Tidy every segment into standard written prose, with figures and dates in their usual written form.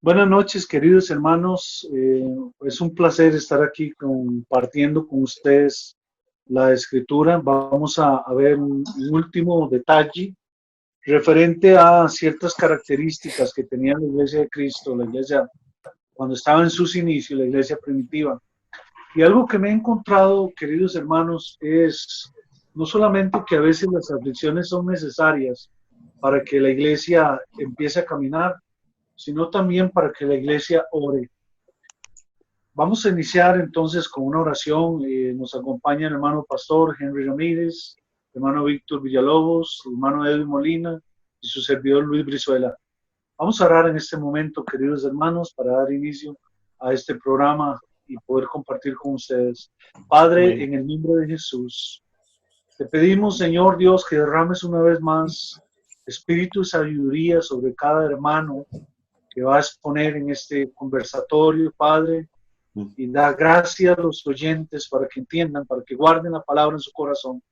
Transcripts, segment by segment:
Buenas noches, queridos hermanos. Es un placer estar aquí compartiendo con ustedes la escritura. Vamos a ver un último detalle referente a ciertas características que tenía la iglesia de Cristo, la iglesia cuando estaba en sus inicios, la iglesia primitiva. Y algo que me he encontrado, queridos hermanos, es no solamente que a veces las aflicciones son necesarias para que la iglesia empiece a caminar, sino también para que la iglesia ore. Vamos a iniciar entonces con una oración. Nos acompaña el hermano pastor Henry Ramírez, el hermano Víctor Villalobos, el hermano Edwin Molina y su servidor Luis Brizuela. Vamos a orar en este momento, queridos hermanos, para dar inicio a este programa y poder compartir con ustedes. Padre, Amén. en el nombre de Jesús, te pedimos, Señor Dios, que derrames una vez más espíritu y sabiduría sobre cada hermano que va a exponer en este conversatorio, Padre, y da gracias a los oyentes para que entiendan, para que guarden la palabra en su corazón.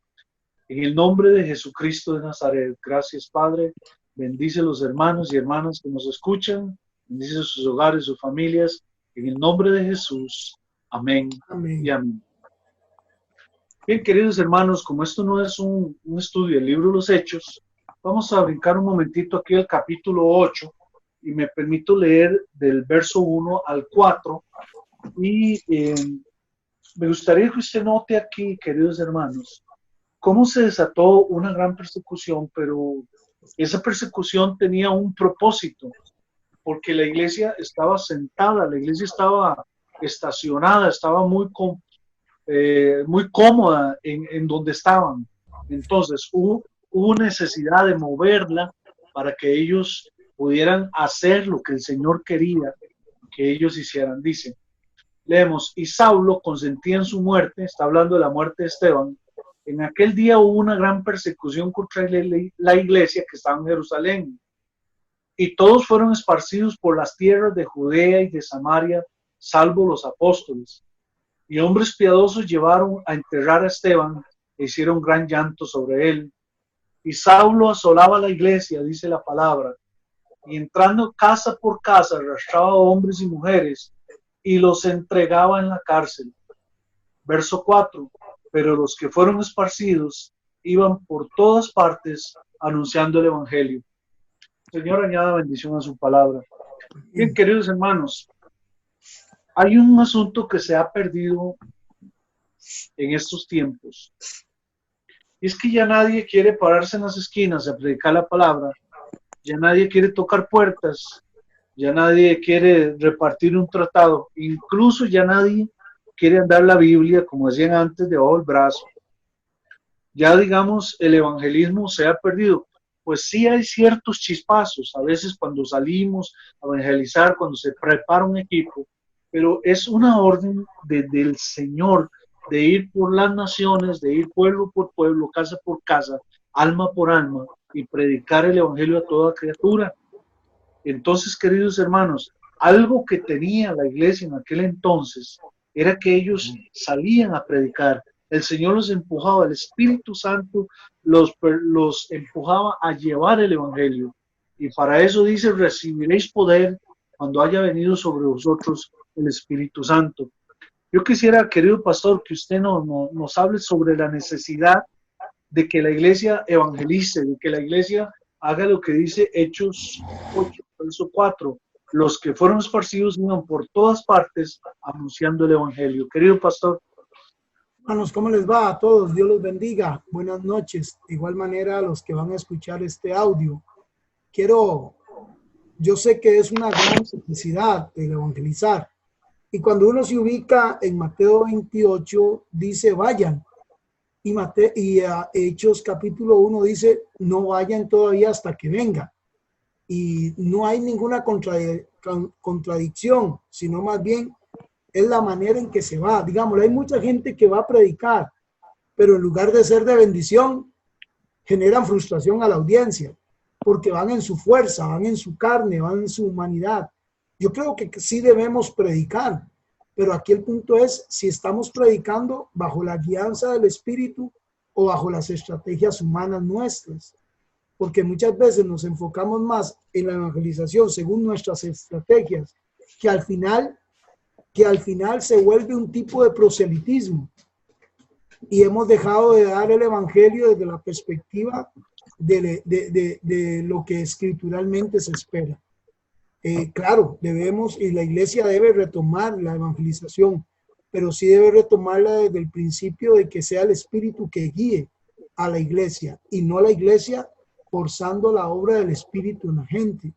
En el nombre de Jesucristo de Nazaret, gracias, Padre. Bendice a los hermanos y hermanas que nos escuchan, bendice a sus hogares, sus familias, en el nombre de Jesús. Amén y Amén. amén. Bien, queridos hermanos, como esto no es un estudio del libro de los Hechos, vamos a brincar un momentito aquí al capítulo 8 y me permito leer del verso 1 al 4 y me gustaría que usted note aquí, queridos hermanos, cómo se desató una gran persecución, pero esa persecución tenía un propósito, porque la iglesia estaba sentada, la iglesia estaba estacionada, estaba muy cómoda en donde estaban. Entonces hubo necesidad de moverla para que ellos pudieran hacer lo que el Señor quería que ellos hicieran. Dice, leemos, y Saulo consentía en su muerte, está hablando de la muerte de Esteban. En aquel día hubo una gran persecución contra la iglesia que estaba en Jerusalén, y todos fueron esparcidos por las tierras de Judea y de Samaria, salvo los apóstoles. Y hombres piadosos llevaron a enterrar a Esteban e hicieron gran llanto sobre él. Y Saulo asolaba la iglesia, dice la palabra, y entrando casa por casa arrastraba a hombres y mujeres y los entregaba en la cárcel. Verso 4. Pero los que fueron esparcidos iban por todas partes anunciando el evangelio. Señor, añada bendición a su palabra. Bien, queridos hermanos, hay un asunto que se ha perdido en estos tiempos. Y es que ya nadie quiere pararse en las esquinas a predicar la palabra, ya nadie quiere tocar puertas, ya nadie quiere repartir un tratado, incluso ya nadie quiere andar la Biblia, como decían antes, debajo del brazo. Ya digamos, el evangelismo se ha perdido. Pues sí hay ciertos chispazos, a veces cuando salimos a evangelizar, cuando se prepara un equipo, pero es una orden del Señor de ir por las naciones, de ir pueblo por pueblo, casa por casa, alma por alma, y predicar el evangelio a toda criatura. Entonces, queridos hermanos, algo que tenía la iglesia en aquel entonces era que ellos salían a predicar. El Señor los empujaba, el Espíritu Santo los empujaba a llevar el evangelio. Y para eso dice, recibiréis poder cuando haya venido sobre vosotros el Espíritu Santo. Yo quisiera, querido pastor, que usted nos hable sobre la necesidad de que la iglesia evangelice, de que la iglesia haga lo que dice Hechos 8, verso 4. Los que fueron esparcidos iban por todas partes anunciando el evangelio. Querido pastor. Hermanos, ¿cómo les va a todos? Dios los bendiga. Buenas noches. De igual manera, a los que van a escuchar este audio, yo sé que es una gran necesidad el evangelizar. Y cuando uno se ubica en Mateo 28, dice vayan. Y Hechos capítulo 1 dice no vayan todavía hasta que venga. Y no hay ninguna contradicción, sino más bien es la manera en que se va. Digamos, hay mucha gente que va a predicar, pero en lugar de ser de bendición, generan frustración a la audiencia, porque van en su fuerza, van en su carne, van en su humanidad. Yo creo que sí debemos predicar, pero aquí el punto es si estamos predicando bajo la guianza del Espíritu o bajo las estrategias humanas nuestras. porque muchas veces nos enfocamos más en la evangelización según nuestras estrategias, que al final se vuelve un tipo de proselitismo y hemos dejado de dar el evangelio desde la perspectiva de lo que escrituralmente se espera. Claro, debemos, y la iglesia debe retomar la evangelización, pero sí debe retomarla desde el principio de que sea el Espíritu que guíe a la iglesia y no la iglesia forzando la obra del Espíritu en la gente.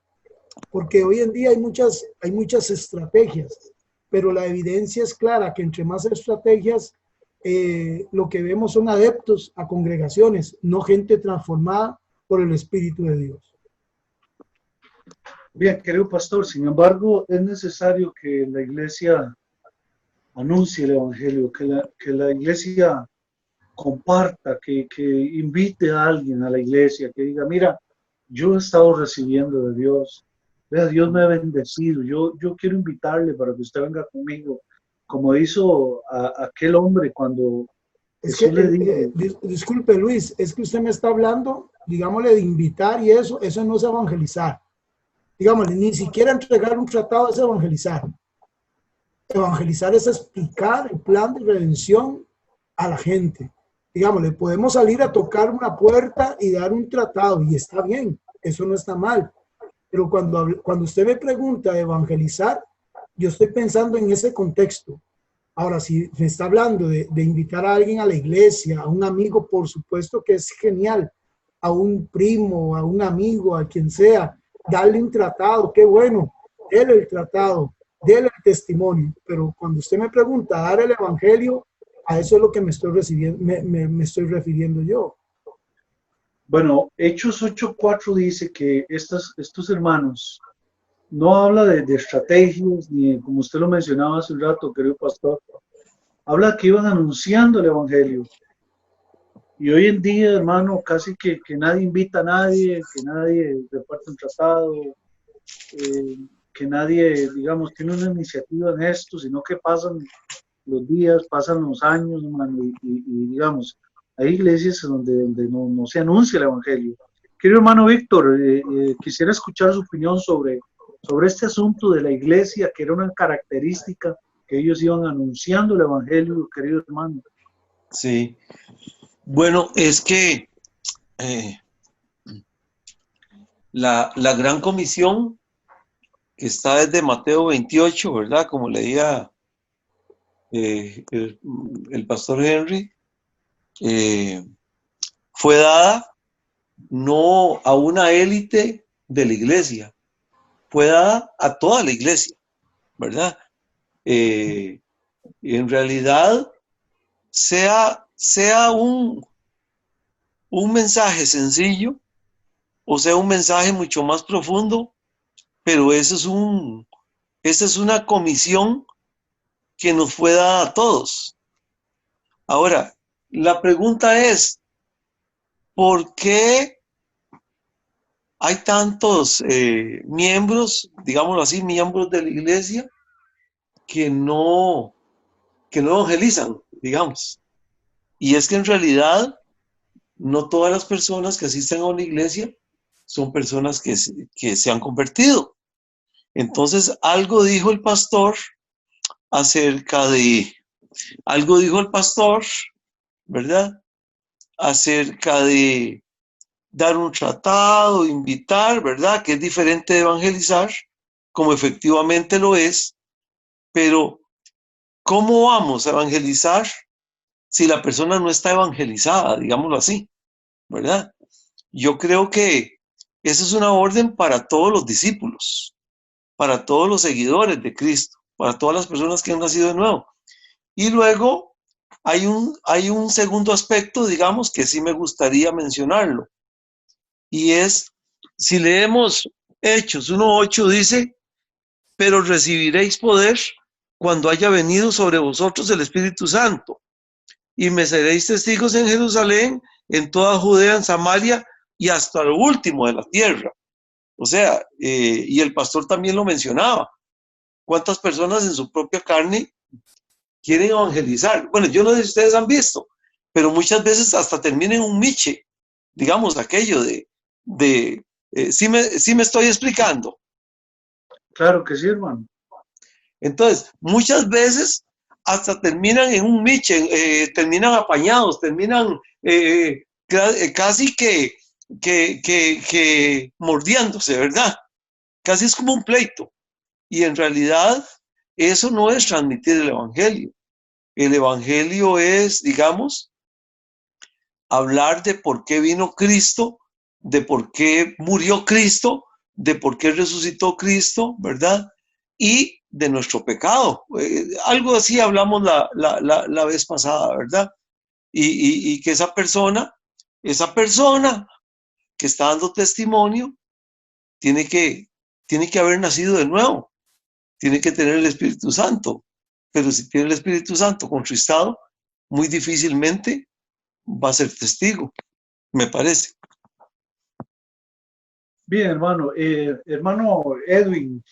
Porque hoy en día hay muchas estrategias, pero la evidencia es clara que entre más estrategias, lo que vemos son adeptos a congregaciones, no gente transformada por el Espíritu de Dios. Bien, querido pastor, sin embargo, es necesario que la iglesia anuncie el evangelio, que la iglesia comparta, que invite a alguien a la iglesia, que diga, mira, yo he estado recibiendo de Dios, vea, Dios me ha bendecido, yo quiero invitarle para que usted venga conmigo, como hizo aquel hombre cuando Es que, Jesús le dijo. disculpe Luis, es que usted me está hablando, digámosle, de invitar y eso no es evangelizar. Digámosle, ni siquiera entregar un tratado es evangelizar. Evangelizar es explicar el plan de redención a la gente. Digámosle, podemos salir a tocar una puerta y dar un tratado y está bien, eso no está mal. Pero cuando usted me pregunta de evangelizar, yo estoy pensando en ese contexto. Ahora, si me está hablando de invitar a alguien a la iglesia, a un amigo, por supuesto que es genial, a un primo, a un amigo, a quien sea, darle un tratado, qué bueno, déle el tratado, déle el testimonio. Pero cuando usted me pregunta dar el evangelio, a eso es lo que me estoy refiriendo yo. Bueno, Hechos 8:4 dice que estos hermanos no habla de estrategias, ni como usted lo mencionaba hace un rato, querido pastor, habla que iban anunciando el evangelio. Y hoy en día, hermano, casi que nadie invita a nadie, que nadie reparte un tratado, que nadie, digamos, tiene una iniciativa en esto, sino que pasan los días, pasan los años, hermano, y digamos, hay iglesias donde no se anuncia el evangelio. Querido hermano Víctor, quisiera escuchar su opinión sobre este asunto de la iglesia, que era una característica que ellos iban anunciando el evangelio, querido hermano. Sí, bueno, es que la gran comisión que está desde Mateo 28, ¿verdad? Como leía el pastor Henry, fue dada no a una élite de la iglesia, fue dada a toda la iglesia, ¿verdad? En realidad, sea un mensaje sencillo o sea un mensaje mucho más profundo, pero esa es una comisión que nos fue dada a todos. Ahora, la pregunta es, ¿por qué hay tantos miembros, digámoslo así, miembros de la iglesia que no evangelizan, digamos? Y es que en realidad no todas las personas que asisten a una iglesia son personas que se han convertido. Entonces, algo dijo el pastor, ¿verdad? Acerca de dar un tratado, invitar, ¿verdad? Que es diferente de evangelizar, como efectivamente lo es, pero ¿cómo vamos a evangelizar si la persona no está evangelizada, digámoslo así, ¿verdad? Yo creo que esa es una orden para todos los discípulos, para todos los seguidores de Cristo, para todas las personas que han nacido de nuevo. Y luego hay un segundo aspecto, digamos, que sí me gustaría mencionarlo. Y es, si leemos Hechos 1:8, dice, pero recibiréis poder cuando haya venido sobre vosotros el Espíritu Santo. Y me seréis testigos en Jerusalén, en toda Judea, en Samaria y hasta lo último de la tierra. O sea, y el pastor también lo mencionaba. ¿Cuántas personas en su propia carne quieren evangelizar? Bueno, yo no sé si ustedes han visto, pero muchas veces hasta terminan en un miche, digamos, aquello de sí me estoy explicando. Claro que sí, hermano. Entonces, muchas veces hasta terminan en un miche, terminan apañados, terminan casi que mordiéndose, ¿verdad? Casi es como un pleito. Y en realidad, eso no es transmitir el Evangelio. El Evangelio es, digamos, hablar de por qué vino Cristo, de por qué murió Cristo, de por qué resucitó Cristo, ¿verdad? Y de nuestro pecado. Algo así hablamos la vez pasada, ¿verdad? Y que esa persona que está dando testimonio, tiene que haber nacido de nuevo, tiene que tener el Espíritu Santo. Pero si tiene el Espíritu Santo contristado, muy difícilmente va a ser testigo, me parece. Bien, hermano. Hermano Edwin,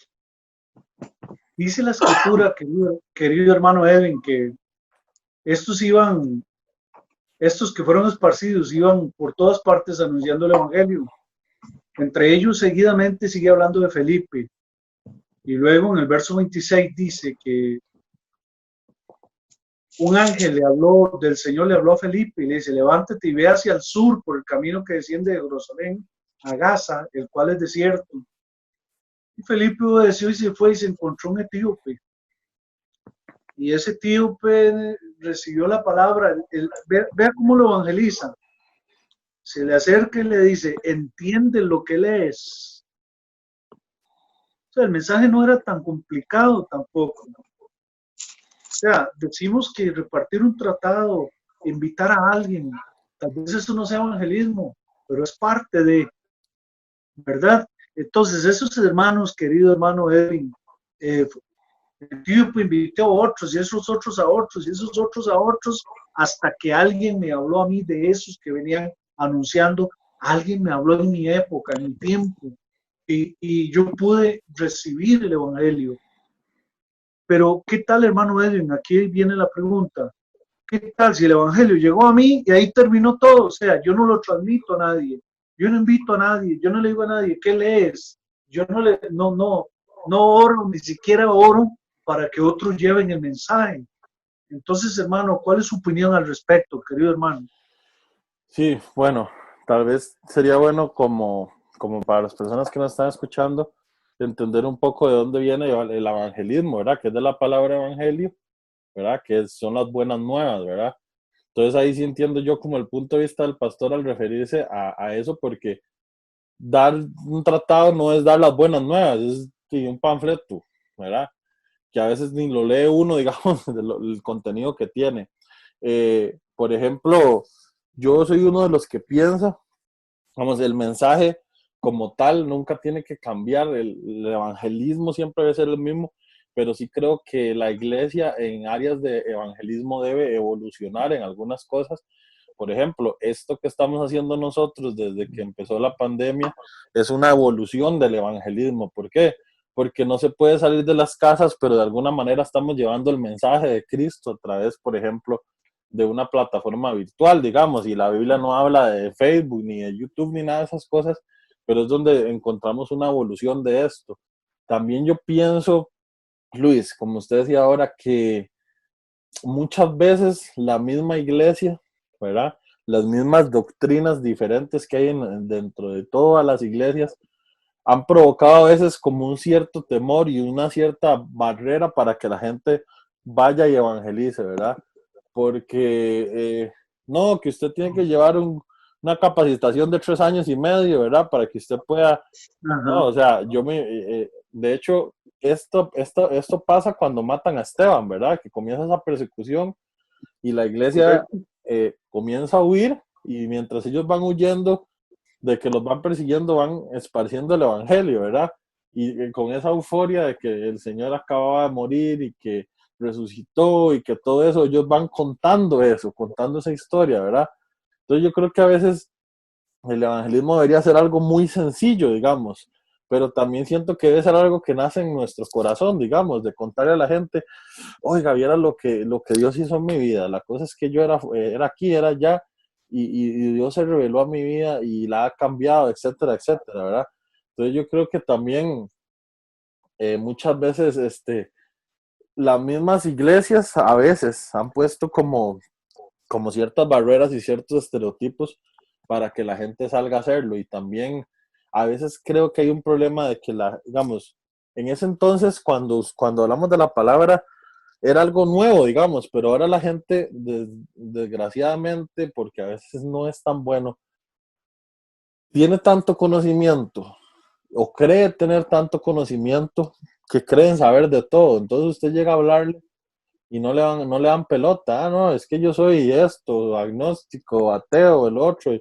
dice la escritura, querido hermano Edwin, que estos que fueron esparcidos, iban por todas partes anunciando el Evangelio. Entre ellos, seguidamente sigue hablando de Felipe. Y luego en el verso 26 dice que un ángel del Señor le habló a Felipe y le dice, levántate y ve hacia el sur por el camino que desciende de Jerusalén a Gaza, el cual es desierto. Y Felipe obedeció y se fue y se encontró un etíope. Y ese etíope recibió la palabra. Vea cómo lo evangeliza. Se le acerca y le dice, entiende lo que lees. O sea, el mensaje no era tan complicado tampoco. O sea, decimos que repartir un tratado, invitar a alguien, tal vez eso no sea evangelismo, pero es parte de, ¿verdad? Entonces, esos hermanos, querido hermano Edwin, el tío invitó a otros, y esos otros a otros, y esos otros a otros, hasta que alguien me habló a mí de esos que venían anunciando, alguien me habló en mi época, en mi tiempo, y yo pude recibir el evangelio. Pero, ¿qué tal, hermano Edwin? Aquí viene la pregunta. ¿Qué tal si el evangelio llegó a mí y ahí terminó todo? O sea, yo no lo transmito a nadie, yo no invito a nadie, yo no le digo a nadie, ¿qué lees? Yo no oro, ni siquiera oro para que otros lleven el mensaje. Entonces, hermano, ¿cuál es su opinión al respecto, querido hermano? Sí, bueno, tal vez sería bueno como para las personas que nos están escuchando, entender un poco de dónde viene el evangelismo, ¿verdad? Que es de la palabra evangelio, ¿verdad? Que son las buenas nuevas, ¿verdad? Entonces ahí sí entiendo yo como el punto de vista del pastor al referirse a eso, porque dar un tratado no es dar las buenas nuevas, es un panfleto, ¿verdad? Que a veces ni lo lee uno, digamos, del contenido que tiene. Por ejemplo, yo soy uno de los que piensa, vamos, el mensaje como tal nunca tiene que cambiar, el evangelismo siempre debe ser el mismo, pero sí creo que la iglesia en áreas de evangelismo debe evolucionar en algunas cosas. Por ejemplo, esto que estamos haciendo nosotros desde que empezó la pandemia es una evolución del evangelismo. ¿Por qué? Porque no se puede salir de las casas, pero de alguna manera estamos llevando el mensaje de Cristo a través, por ejemplo, de una plataforma virtual, digamos, y la Biblia no habla de Facebook, ni de YouTube, ni nada de esas cosas, pero es donde encontramos una evolución de esto. También yo pienso, Luis, como usted decía ahora, que muchas veces la misma iglesia, ¿verdad? Las mismas doctrinas diferentes que hay dentro de todas las iglesias han provocado a veces como un cierto temor y una cierta barrera para que la gente vaya y evangelice, ¿verdad? Porque no, que usted tiene que llevar una capacitación de 3 años y medio, ¿verdad? Para que usted pueda, no, Ajá. o sea, de hecho, esto pasa cuando matan a Esteban, ¿verdad? Que comienza esa persecución y la iglesia Correcto. comienza a huir y mientras ellos van huyendo de que los van persiguiendo, van esparciendo el evangelio, ¿verdad? Y con esa euforia de que el Señor acababa de morir y que resucitó y que todo eso, ellos van contando eso, contando esa historia, ¿verdad? Entonces yo creo que a veces el evangelismo debería ser algo muy sencillo, digamos, pero también siento que debe ser algo que nace en nuestro corazón, digamos, de contarle a la gente, oiga, viera lo que Dios hizo en mi vida, la cosa es que yo era aquí, era allá, y Dios se reveló a mi vida y la ha cambiado, etcétera, etcétera, ¿verdad? Entonces yo creo que también muchas veces las mismas iglesias a veces han puesto como ciertas barreras y ciertos estereotipos para que la gente salga a hacerlo, y también a veces creo que hay un problema de que digamos, en ese entonces cuando hablamos de la palabra era algo nuevo, digamos, pero ahora la gente desgraciadamente, porque a veces no es tan bueno, tiene tanto conocimiento o cree tener tanto conocimiento que creen saber de todo. Entonces usted llega a hablarle y no le dan pelota. Ah, no, es que yo soy esto, agnóstico, ateo, el otro,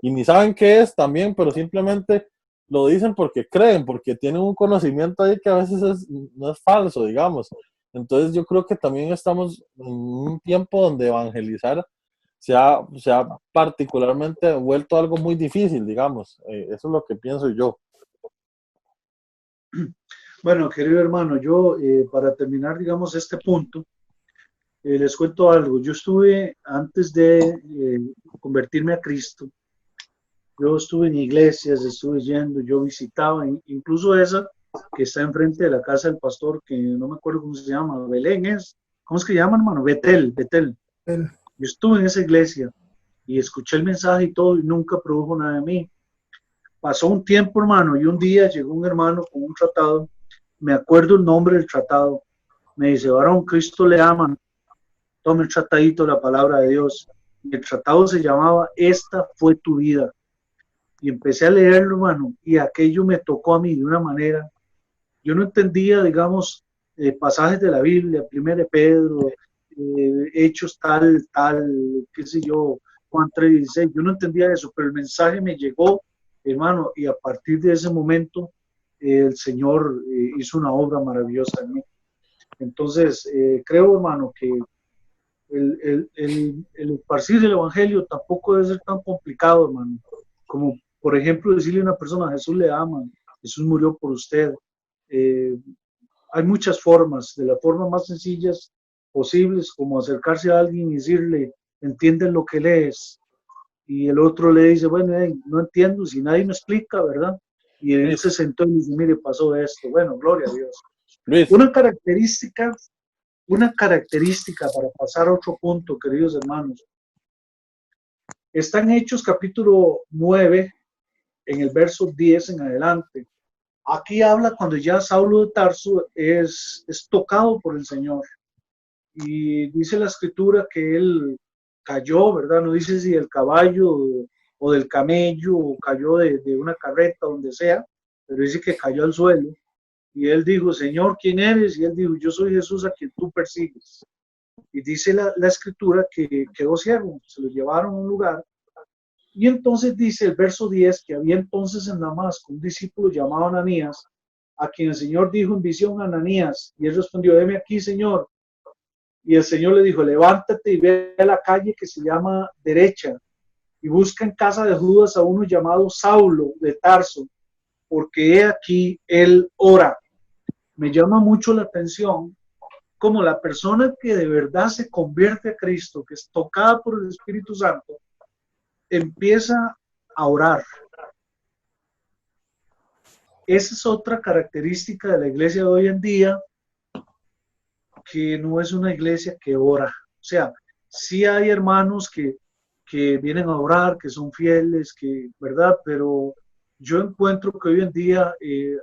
y ni saben qué es también, pero simplemente lo dicen porque creen, porque tienen un conocimiento ahí que a veces no es falso, digamos. Entonces yo creo que también estamos en un tiempo donde evangelizar se ha particularmente vuelto algo muy difícil, digamos. Eso es lo que pienso yo. Bueno, querido hermano, yo para terminar, digamos, este punto, les cuento algo. Yo estuve, antes de convertirme a Cristo, yo estuve en iglesias, estuve yendo, yo visitaba, incluso esa que está enfrente de la casa del pastor, que no me acuerdo cómo se llama, Belén es, ¿cómo es que llaman, hermano? Betel, Betel. El- Yo estuve en esa iglesia y escuché el mensaje y todo, y nunca produjo nada de mí. Pasó un tiempo, hermano, y un día llegó un hermano con un tratado, me acuerdo el nombre del tratado, me dice, varón, Cristo le ama, tome el tratadito de la palabra de Dios. Y el tratado se llamaba Esta fue tu vida. Y empecé a leerlo, hermano, y aquello me tocó a mí de una manera. Yo no entendía, digamos, pasajes de la Biblia, 1 de Pedro, Hechos tal, qué sé yo, Juan 3:16. Yo no entendía eso, pero el mensaje me llegó, hermano, y a partir de ese momento el Señor hizo una obra maravillosa en mí. Entonces, creo, hermano, que el esparcir el Evangelio tampoco debe ser tan complicado, hermano, como por ejemplo decirle a una persona, Jesús le ama, Jesús murió por usted. Eh, Hay muchas formas, de las formas más sencillas posibles, como acercarse a alguien y decirle, ¿entiendes lo que lees? Y el otro le dice, bueno, no entiendo, si nadie me explica, ¿verdad? Y él se Luis, sentó y dice, mire, pasó esto. Bueno, gloria a Dios. Luis, Una característica, una característica para pasar a otro punto, queridos hermanos, está en Hechos capítulo 9, en el verso 10 en adelante. Aquí habla cuando ya Saulo de Tarso es tocado por el Señor. Y dice la escritura que él cayó, ¿verdad? No dice si del caballo o del camello o cayó de una carreta, donde sea, pero dice que cayó al suelo. Y él dijo, Señor, ¿quién eres? Y él dijo, yo soy Jesús a quien tú persigues. Y dice la escritura que quedó ciego, se lo llevaron a un lugar. Y entonces dice el verso 10 que había entonces en Damasco un discípulo llamado Ananías, a quien el Señor dijo en visión, Ananías, y él respondió, heme aquí, Señor. Y el Señor le dijo, levántate y ve a la calle que se llama Derecha, y busca en casa de Judas a uno llamado Saulo de Tarso, porque he aquí, él ora. Me llama mucho la atención como la persona que de verdad se convierte a Cristo, que es tocada por el Espíritu Santo, empieza a orar. Esa es otra característica de la iglesia de hoy en día, que no es una iglesia que ora. O sea, sí hay hermanos que vienen a orar, que son fieles, que, ¿verdad? Pero yo encuentro que hoy en día,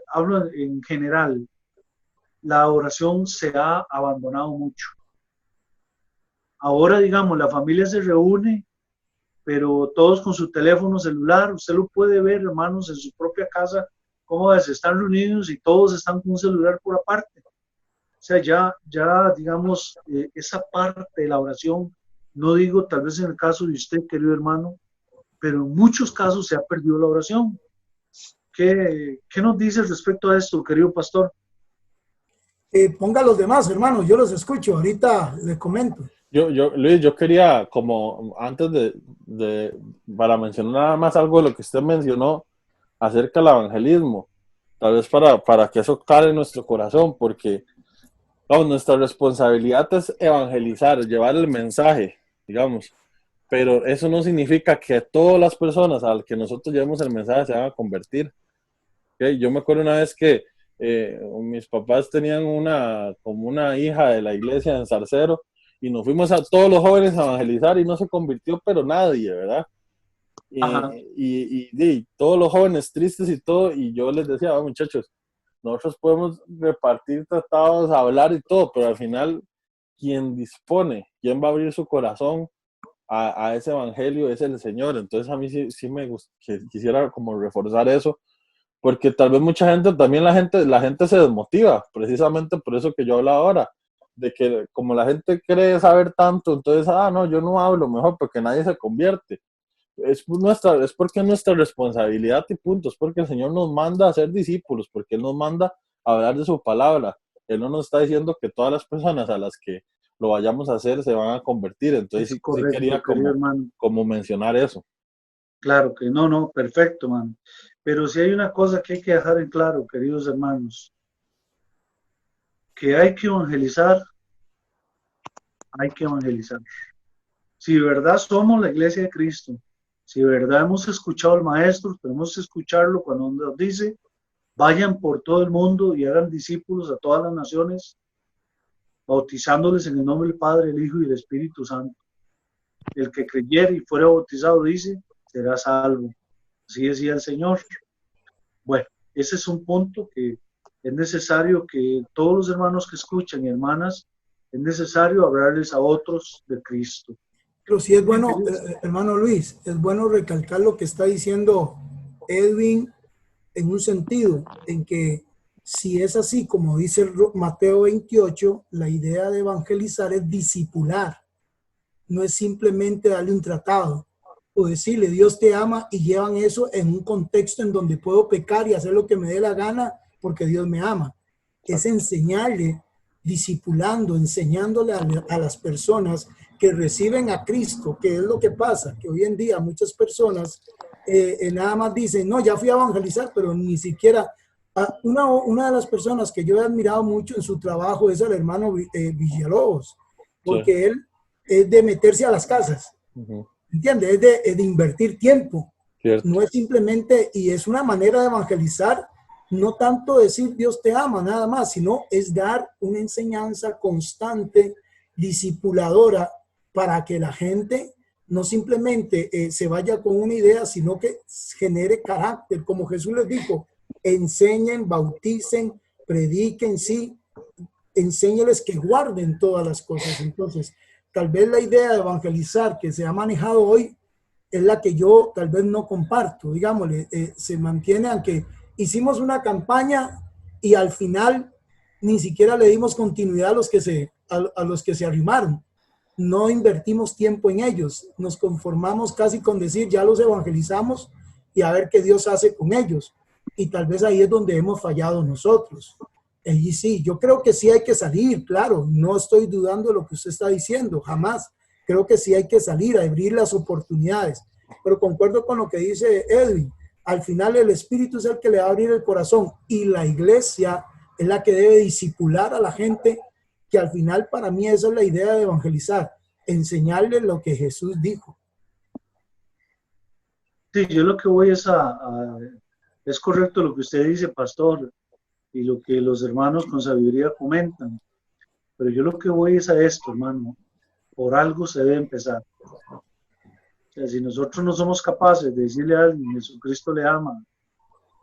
hablo en general, la oración se ha abandonado mucho. Ahora, digamos, la familia se reúne, pero todos con su teléfono celular, usted lo puede ver, hermanos, en su propia casa, cómo se están reunidos y todos están con un celular por aparte. O sea, ya digamos, esa parte de la oración, no digo tal vez en el caso de usted, querido hermano, pero en muchos casos se ha perdido la oración. ¿Qué nos dice respecto a esto, querido pastor? Ponga a los demás, hermanos, yo los escucho, ahorita les comento. Luis, yo quería, como antes para mencionar nada más algo de lo que usted mencionó acerca del evangelismo, tal vez para que eso cale en nuestro corazón, porque vamos, nuestra responsabilidad es evangelizar, llevar el mensaje, digamos, pero eso no significa que todas las personas a las que nosotros llevemos el mensaje se van a convertir. ¿Okay? Yo me acuerdo una vez que mis papás tenían como una hija de la iglesia en Zarcero, y nos fuimos a todos los jóvenes a evangelizar y no se convirtió, pero nadie, ¿verdad? Y todos los jóvenes tristes y todo, y yo les decía, muchachos, nosotros podemos repartir tratados, hablar y todo, pero al final, quien dispone, quien va a abrir su corazón a ese evangelio es el Señor. Entonces a mí sí quisiera como reforzar eso, porque tal vez mucha gente, también la gente se desmotiva, precisamente por eso que yo hablo ahora, de que como la gente cree saber tanto, entonces, no, yo no hablo mejor porque nadie se convierte. Es porque es nuestra responsabilidad y punto, es porque el Señor nos manda a ser discípulos, porque Él nos manda a hablar de su palabra. Él no nos está diciendo que todas las personas a las que lo vayamos a hacer se van a convertir, entonces sí quería como mencionar eso. Claro que no, perfecto, man. Pero si hay una cosa que hay que dejar en claro, queridos hermanos, que hay que evangelizar, hay que evangelizar. Si de verdad somos la iglesia de Cristo, si de verdad hemos escuchado al Maestro, tenemos que escucharlo cuando nos dice, vayan por todo el mundo y hagan discípulos a todas las naciones, bautizándoles en el nombre del Padre, el Hijo y el Espíritu Santo. El que creyere y fuera bautizado, dice, será salvo. Así decía el Señor. Bueno, ese es un punto que es necesario que todos los hermanos que escuchan y hermanas, es necesario hablarles a otros de Cristo. Pero sí es bueno, hermano Luis, es bueno recalcar lo que está diciendo Edwin en un sentido, en que si es así, como dice Mateo 28, la idea de evangelizar es discipular, no es simplemente darle un tratado o decirle Dios te ama y llevan eso en un contexto en donde puedo pecar y hacer lo que me dé la gana porque Dios me ama. Es enseñarle, discipulando, enseñándole a las personas que reciben a Cristo, que es lo que pasa, que hoy en día muchas personas nada más dicen, no, ya fui a evangelizar, pero ni siquiera, una de las personas que yo he admirado mucho en su trabajo es el hermano Villalobos, porque sí, él es de meterse a las casas, ¿entiendes? Es de invertir tiempo, cierto, no es simplemente, y es una manera de evangelizar, no tanto decir Dios te ama, nada más, sino es dar una enseñanza constante, discipuladora, para que la gente no simplemente se vaya con una idea, sino que genere carácter, como Jesús les dijo, enseñen, bauticen, prediquen, sí, enséñeles que guarden todas las cosas. Entonces, tal vez la idea de evangelizar que se ha manejado hoy es la que yo tal vez no comparto, digámosle, se mantiene, aunque hicimos una campaña y al final ni siquiera le dimos continuidad a los que se arrimaron. No invertimos tiempo en ellos, nos conformamos casi con decir ya los evangelizamos y a ver qué Dios hace con ellos. Y tal vez ahí es donde hemos fallado nosotros. Y sí, yo creo que sí hay que salir, claro, no estoy dudando de lo que usted está diciendo, jamás. Creo que sí hay que salir, a abrir las oportunidades. Pero concuerdo con lo que dice Edwin, al final el Espíritu es el que le va a abrir el corazón y la iglesia es la que debe discipular a la gente, que al final para mí esa es la idea de evangelizar, enseñarles lo que Jesús dijo. Sí, yo lo que voy es es correcto lo que usted dice, pastor, y lo que los hermanos con sabiduría comentan, pero yo lo que voy es a esto, hermano, por algo se debe empezar. O sea, si nosotros no somos capaces de decirle a alguien, Jesucristo le ama,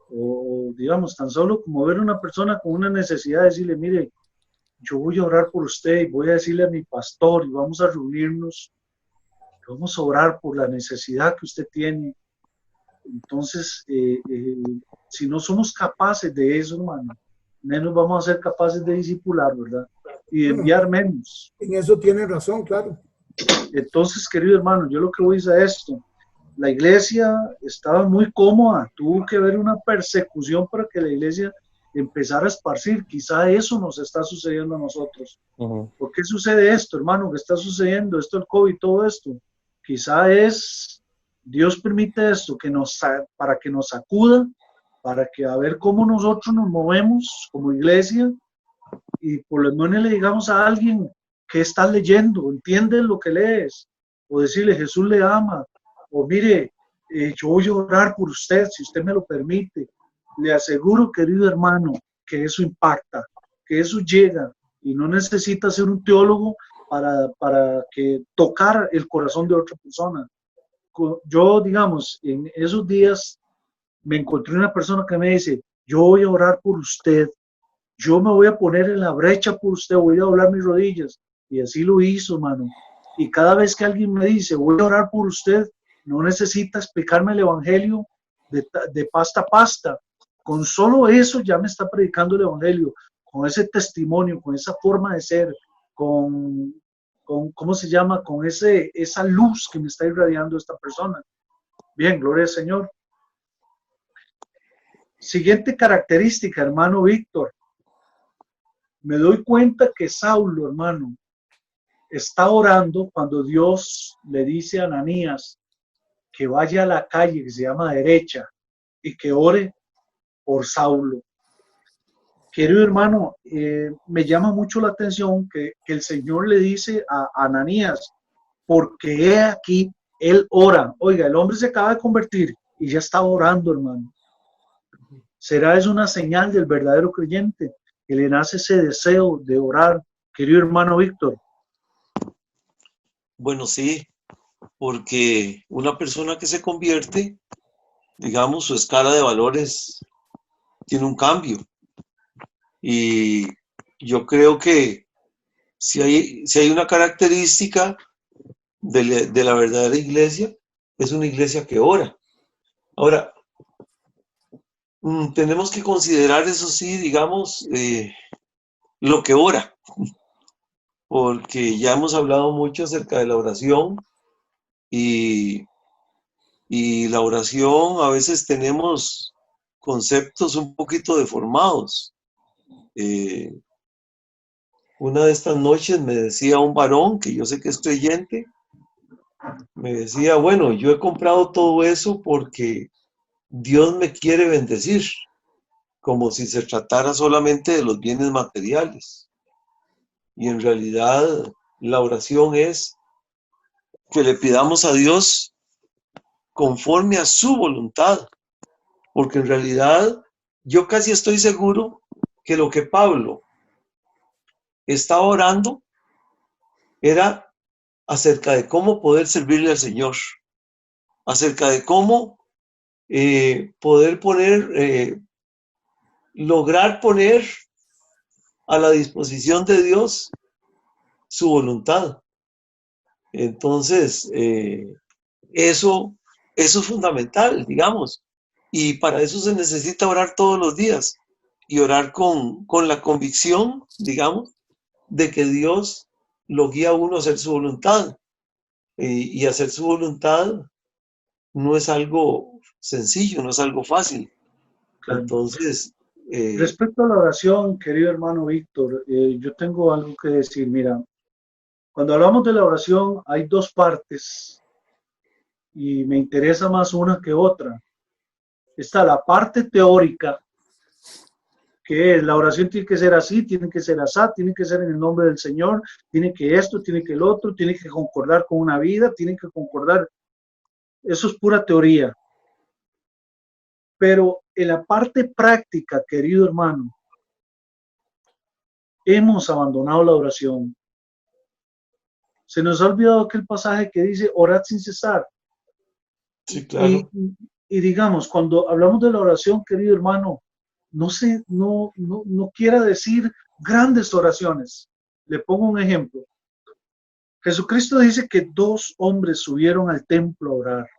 o digamos, tan solo como ver a una persona con una necesidad, decirle, mire, yo voy a orar por usted y voy a decirle a mi pastor y vamos a reunirnos, vamos a orar por la necesidad que usted tiene. Entonces, si no somos capaces de eso, hermano, menos vamos a ser capaces de discipular, ¿verdad? Y de enviar menos. En eso tiene razón, claro. Entonces, querido hermano, yo lo que voy es a esto. La iglesia estaba muy cómoda, tuvo que haber una persecución para que la iglesia empezara a esparcir. Quizá eso nos está sucediendo a nosotros. ¿Por qué sucede esto, hermano? ¿Qué está sucediendo? Esto, el COVID, todo esto. Quizá es, Dios permite esto para que nos sacuda, para que a ver cómo nosotros nos movemos como iglesia y por lo menos le digamos a alguien qué estás leyendo, entiendes lo que lees, o decirle Jesús le ama, o mire, yo voy a orar por usted si usted me lo permite. Le aseguro, querido hermano, que eso impacta, que eso llega y no necesita ser un teólogo para que tocar el corazón de otra persona. Yo, digamos, en esos días me encontré una persona que me dice, yo voy a orar por usted, yo me voy a poner en la brecha por usted, voy a doblar mis rodillas. Y así lo hizo, mano. Y cada vez que alguien me dice, voy a orar por usted, no necesita explicarme el evangelio de pasta a pasta. Con solo eso ya me está predicando el evangelio, con ese testimonio, con esa forma de ser, con ¿cómo se llama? Con esa luz que me está irradiando esta persona. Bien, gloria al Señor. Siguiente característica, hermano Víctor. Me doy cuenta que Saulo, hermano, está orando cuando Dios le dice a Ananías que vaya a la calle que se llama Derecha y que ore por Saulo. Querido hermano, me llama mucho la atención que el Señor le dice a Ananías, porque he aquí, él ora. Oiga, el hombre se acaba de convertir y ya está orando, hermano. ¿Será eso una señal del verdadero creyente? Que le nace ese deseo de orar, querido hermano Víctor. Bueno, sí, porque una persona que se convierte, digamos, su escala de valores tiene un cambio. Y yo creo que si hay una característica de la verdadera iglesia, es una iglesia que ora. Ahora, tenemos que considerar, eso sí, digamos, lo que ora, porque ya hemos hablado mucho acerca de la oración y la oración a veces tenemos conceptos un poquito deformados. Una de estas noches me decía un varón, que yo sé que es creyente, me decía, bueno, yo he comprado todo eso porque Dios me quiere bendecir, como si se tratara solamente de los bienes materiales. Y en realidad la oración es que le pidamos a Dios conforme a su voluntad, porque en realidad yo casi estoy seguro que lo que Pablo estaba orando era acerca de cómo poder servirle al Señor, acerca de cómo poder lograr poner a la disposición de Dios su voluntad. Entonces, eso es fundamental, digamos, y para eso se necesita orar todos los días y orar con la convicción, digamos, de que Dios lo guía a uno a hacer su voluntad. Y hacer su voluntad no es algo sencillo, no es algo fácil. Claro. Entonces, respecto a la oración, querido hermano Víctor, yo tengo algo que decir. Mira, cuando hablamos de la oración hay dos partes y me interesa más una que otra. Está la parte teórica, que es la oración tiene que ser así, tiene que ser así, tiene que ser en el nombre del Señor, tiene que esto, tiene que el otro, tiene que concordar con una vida, tiene que concordar. Eso es pura teoría. Pero en la parte práctica, querido hermano, hemos abandonado la oración. Se nos ha olvidado aquel pasaje que dice, orad sin cesar. Sí, claro. Y digamos, cuando hablamos de la oración, querido hermano, no quiera decir grandes oraciones. Le pongo un ejemplo. Jesucristo dice que dos hombres subieron al templo a orar.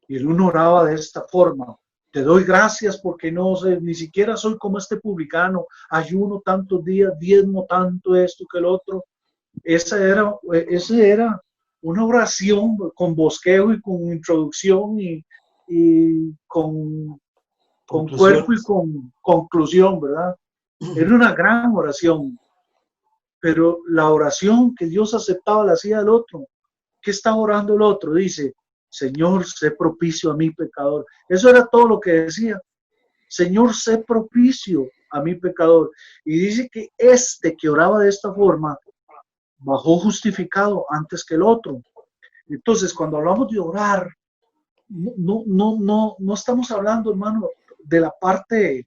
Y el uno oraba de esta forma. Te doy gracias porque no sé, ni siquiera soy como este publicano, ayuno tantos días, diezmo tanto esto que el otro. Esa era una oración con bosquejo y con introducción y con cuerpo y con conclusión, ¿verdad? Era una gran oración, pero la oración que Dios aceptaba la hacía el otro. ¿Qué está orando el otro? Dice, Señor, sé propicio a mi pecador. Eso era todo lo que decía. Señor, sé propicio a mi pecador. Y dice que este que oraba de esta forma bajó justificado antes que el otro. Entonces, cuando hablamos de orar, no estamos hablando, hermano, de la parte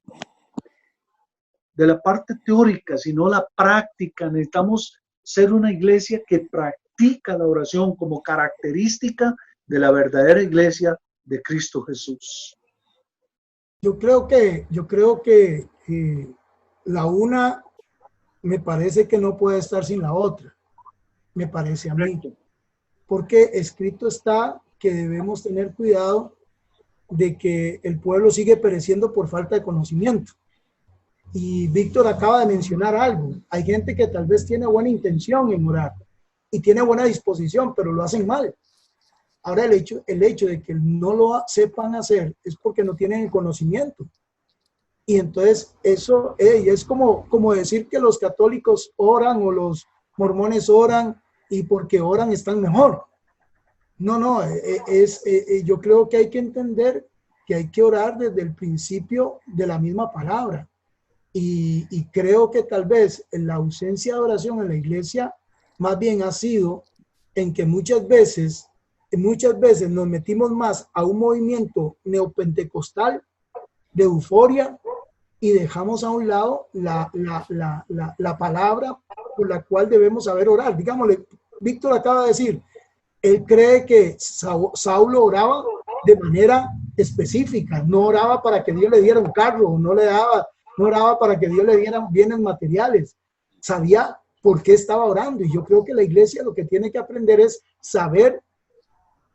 teórica, sino la práctica. Necesitamos ser una iglesia que practica la oración como característica de la verdadera iglesia de Cristo Jesús. Yo creo que la una me parece que no puede estar sin la otra, me parece a mí, porque escrito está que debemos tener cuidado de que el pueblo sigue pereciendo por falta de conocimiento. Y Víctor acaba de mencionar algo. Hay gente que tal vez tiene buena intención en orar y tiene buena disposición, pero lo hacen mal. Ahora el hecho de que no lo sepan hacer es porque no tienen el conocimiento. Y entonces eso es como decir que los católicos oran o los mormones oran y porque oran están mejor. No, yo creo que hay que entender que hay que orar desde el principio de la misma palabra. Y creo que tal vez la ausencia de oración en la iglesia más bien ha sido en que muchas veces nos metimos más a un movimiento neopentecostal de euforia y dejamos a un lado la palabra por la cual debemos saber orar. Digámosle, Víctor acaba de decir, él cree que Saulo oraba de manera específica, no oraba para que Dios le diera un carro, no oraba para que Dios le diera bienes materiales, sabía por qué estaba orando. Y yo creo que la iglesia lo que tiene que aprender es saber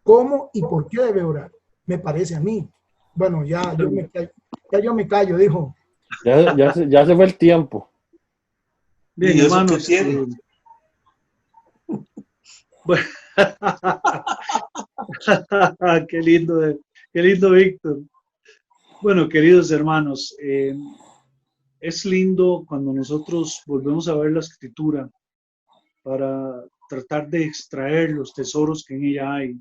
cómo y por qué debe orar, me parece a mí. Bueno, ya yo me callo, dijo. Ya se fue el tiempo. Bien, hermanos. Bueno, qué lindo, Víctor. Bueno, queridos hermanos, es lindo cuando nosotros volvemos a ver la escritura para tratar de extraer los tesoros que en ella hay.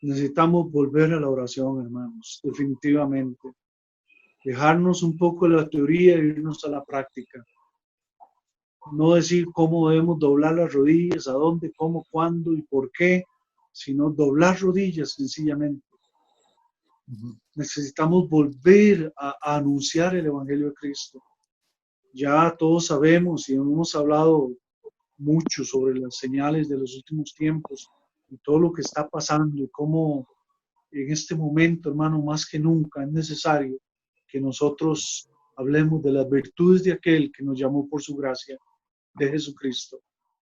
Necesitamos volver a la oración, hermanos, definitivamente. Dejarnos un poco de la teoría e irnos a la práctica. No decir cómo debemos doblar las rodillas, a dónde, cómo, cuándo y por qué, sino doblar rodillas sencillamente. Necesitamos volver a anunciar el Evangelio de Cristo. Ya todos sabemos y hemos hablado mucho sobre las señales de los últimos tiempos y todo lo que está pasando y cómo en este momento, hermano, más que nunca es necesario que nosotros hablemos de las virtudes de aquel que nos llamó por su gracia, de Jesucristo.